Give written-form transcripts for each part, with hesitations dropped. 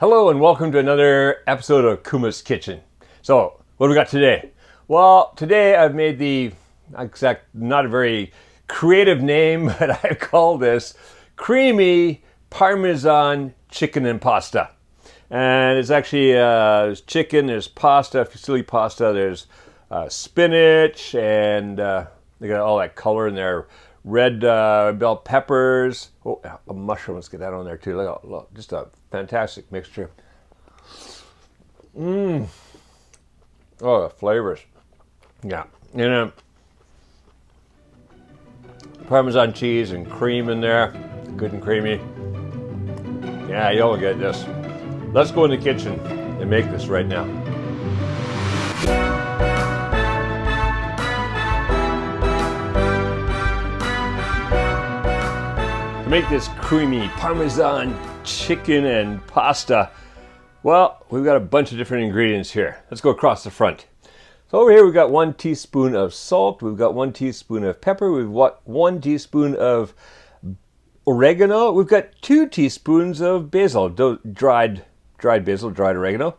Hello and welcome to another episode of Kuma's Kitchen. So, what do we got today? Well, today I've made not a very creative name, but I call this creamy Parmesan chicken and pasta. And it's actually there's chicken, there's pasta, fusilli pasta, there's spinach, and they got all that color in there. Red bell peppers, a mushroom, let's get that on there too. Look, just a fantastic mixture. Oh, the flavors. Yeah, Parmesan cheese and cream in there, good and creamy. Yeah, you'll get this. Let's go in the kitchen and make this right now. To make this creamy Parmesan chicken and pasta, well, we've got a bunch of different ingredients here. Let's go across the front. So over here we've got 1 teaspoon of salt, we've got 1 teaspoon of pepper, we've got 1 teaspoon of oregano, we've got 2 teaspoons of basil, dried basil, dried oregano.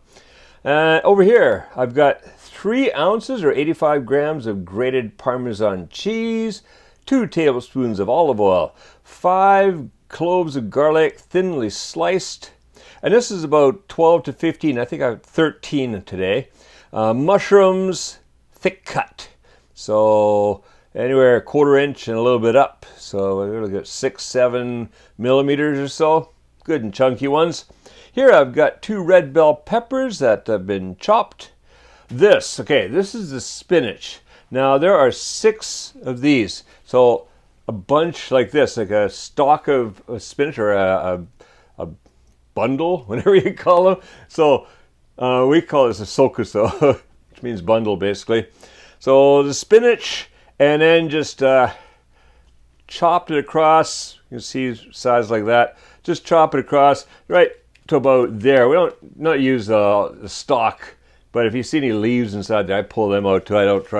Over here I've got 3 ounces or 85 grams of grated Parmesan cheese, 2 tablespoons of olive oil, 5 cloves of garlic, thinly sliced, and this is about 12 to 15, I think I have 13 today. Mushrooms, thick cut, so anywhere 1/4 inch and a little bit up, so we're going to get 6-7 millimeters or so, good and chunky ones. Here I've got 2 red bell peppers that have been chopped. This is the spinach. Now there are 6 of these, so a bunch like this, like a stalk of spinach or a bundle, whatever you call them. So we call this a sokuso, which means bundle basically. So the spinach, and then just chopped it across. You can see size like that. Just chop it across right to about there. We don't use the stalk, but if you see any leaves inside there, I pull them out too. I don't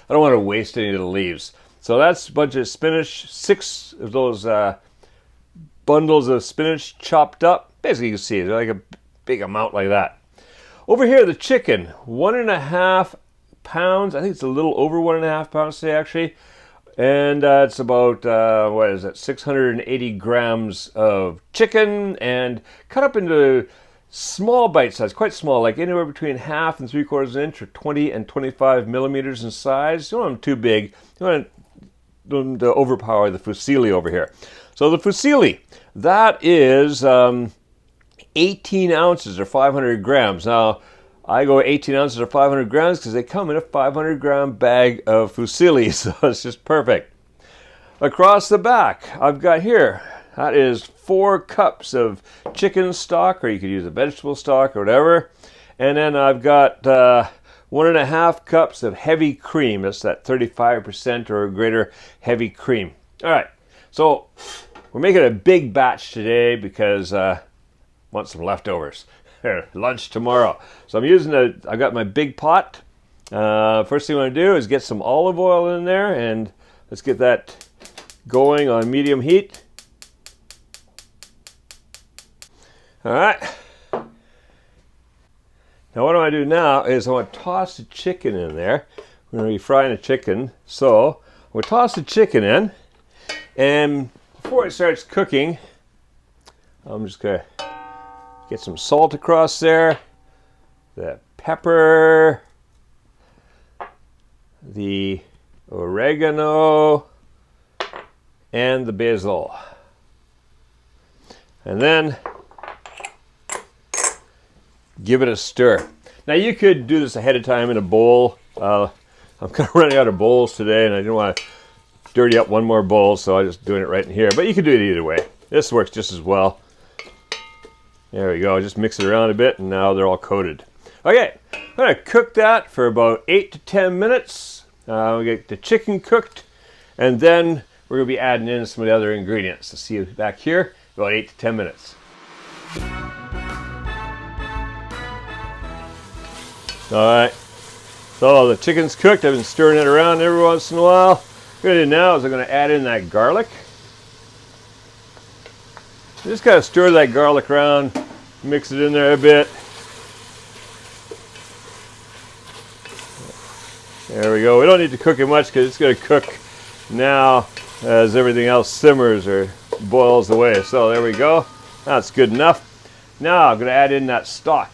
want to waste any of the leaves. So that's a bunch of spinach, 6 of those bundles of spinach chopped up. Basically, you can see they're like a big amount like that. Over here, the chicken, 1.5 pounds. I think it's a little over 1.5 pounds today, actually. And it's about, 680 grams of chicken, and cut up into small bite size, quite small, like anywhere between 1/2 and 3/4 inch, or 20 and 25 millimeters in size. You don't want them too big. You want them to overpower the fusilli over here. So the fusilli, that is 18 ounces or 500 grams. Now, I go 18 ounces or 500 grams because they come in a 500 gram bag of fusilli, so it's just perfect. Across the back, I've got here, that is 4 cups of chicken stock, or you could use a vegetable stock or whatever. And then I've got 1.5 cups of heavy cream. That's that 35% or greater heavy cream. All right, so we're making a big batch today because I want some leftovers. Lunch tomorrow. So I've got my big pot. First thing I want to do is get some olive oil in there, and let's get that going on medium heat. All right. Now what I want to do now is I want to toss the chicken in there. We're going to be frying the chicken. So we'll toss the chicken in, and before it starts cooking, I'm just going to get some salt across there, the pepper, the oregano, and the basil. And then give it a stir. Now you could do this ahead of time in a bowl. I'm kind of running out of bowls today, and I didn't want to dirty up one more bowl, so I'm just doing it right in here. But you could do it either way. This works just as well. There we go, just mix it around a bit, and now they're all coated. Okay, I'm going to cook that for about 8 to 10 minutes. We'll get the chicken cooked, and then we're going to be adding in some of the other ingredients. So see you back here, about 8 to 10 minutes. Alright, so the chicken's cooked. I've been stirring it around every once in a while. What I'm going to do now is I'm going to add in that garlic. Just kind of stir that garlic around Mix it in there a bit. There we go. We don't need to cook it much because it's going to cook now as everything else simmers or boils away. So there we go. That's good enough. Now I'm going to add in that stock.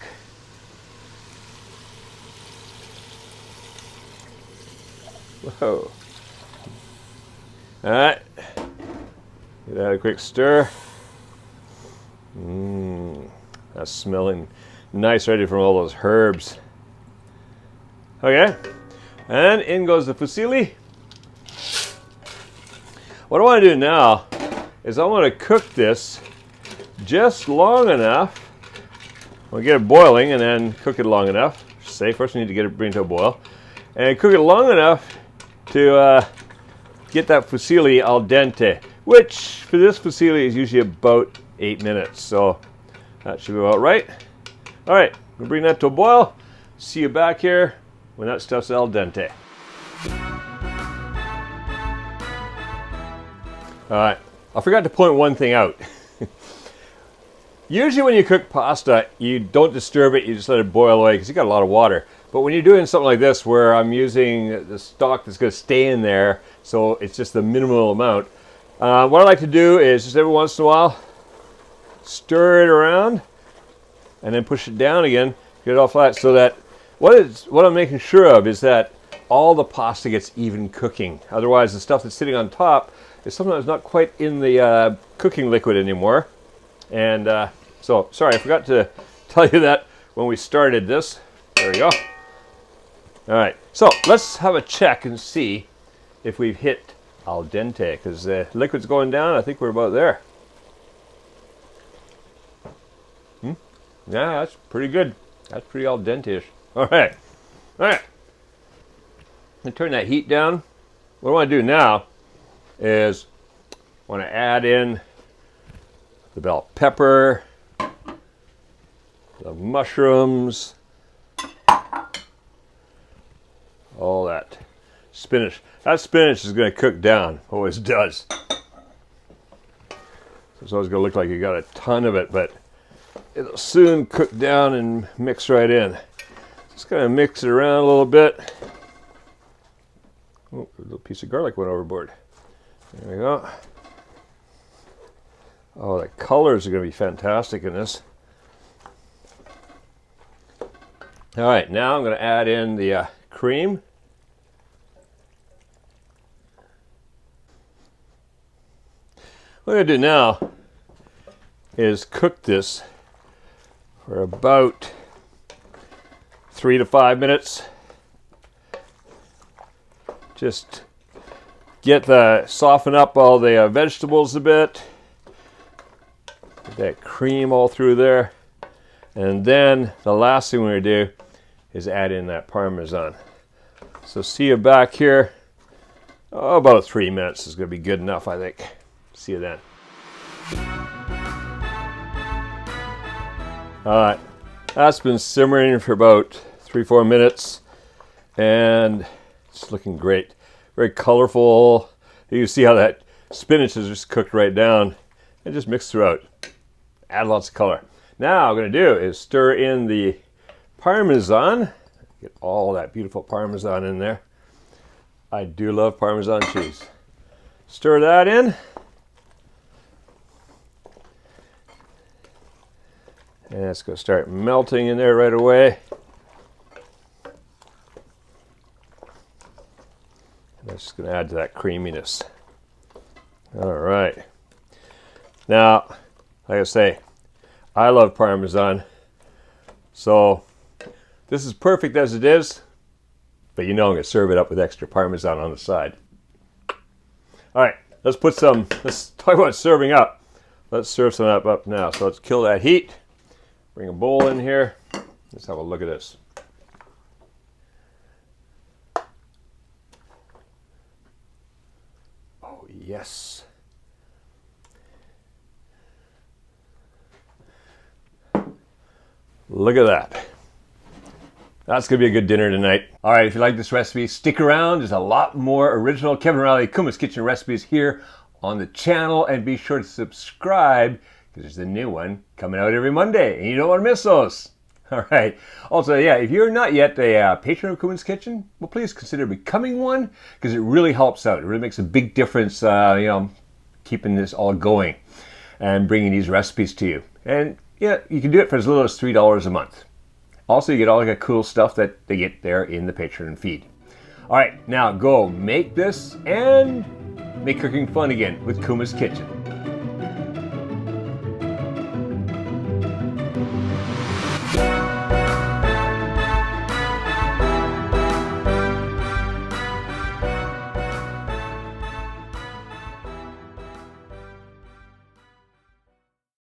Whoa. All right. Give that a quick stir. That's smelling nice already from all those herbs. Okay. And in goes the fusilli. What I want to do now is I want to cook this just long enough. We'll get it boiling and then cook it long enough. Say first we need to get it bring to a boil. And cook it long enough to get that fusilli al dente, which for this fusilli is usually about 8 minutes. So that should be about right. All right, we'll bring that to a boil. See you back here when that stuff's al dente. All right, I forgot to point one thing out. Usually when you cook pasta, you don't disturb it, you just let it boil away because you got a lot of water. But when you're doing something like this where I'm using the stock that's going to stay in there, so it's just the minimal amount, what I like to do is just every once in a while, stir it around and then push it down again, get it all flat, so that what I'm making sure of is that all the pasta gets even cooking. Otherwise the stuff that's sitting on top is sometimes not quite in the cooking liquid anymore. And so, sorry, I forgot to tell you that when we started this. There we go. All right, so let's have a check and see if we've hit al dente, because the liquid's going down. I think we're about there. Yeah, that's pretty good. That's pretty al dente-ish. All right. I'm gonna turn that heat down. What I want to do now is I want to add in the bell pepper, the mushrooms, all that spinach. That spinach is going to cook down, always does. It's always going to look like you got a ton of it, but it'll soon cook down and mix right in. Just going to mix it around a little bit. Oh, a little piece of garlic went overboard. There we go. Oh, the colors are going to be fantastic in this. All right, now I'm going to add in the cream. What I'm going to do now is cook this for about 3 to 5 minutes. Just soften up all the vegetables a bit. Get that cream all through there. And then the last thing we're going to do is add in that Parmesan. So see you back here. Oh, about 3 minutes is going to be good enough, I think. See you then. All right, that's been simmering for about 3-4 minutes, and it's looking great. Very colorful. You can see how that spinach is just cooked right down and just mixed throughout. Add lots of color. Now what I'm going to do is stir in the Parmesan. Get all that beautiful Parmesan in there. I do love Parmesan cheese. Stir that in. And it's going to start melting in there right away. And that's just going to add to that creaminess. All right. Now, like I say, I love Parmesan. So this is perfect as it is. But you know I'm going to serve it up with extra Parmesan on the side. All right, let's talk about serving up. Let's serve some up now. So let's kill that heat. Bring a bowl in here. Let's have a look at this. Oh, yes. Look at that. That's going to be a good dinner tonight. All right, if you like this recipe, stick around. There's a lot more original Kevin Riley Kuma's Kitchen recipes here on the channel. And be sure to subscribe, because there's a new one coming out every Monday, and you don't want to miss those. All right. Also, yeah, if you're not yet a patron of Kuma's Kitchen, well, please consider becoming one, because it really helps out. It really makes a big difference, keeping this all going and bringing these recipes to you. And yeah, you can do it for as little as $3 a month. Also, you get all the cool stuff that they get there in the Patreon feed. All right, now go make this and make cooking fun again with Kuma's Kitchen.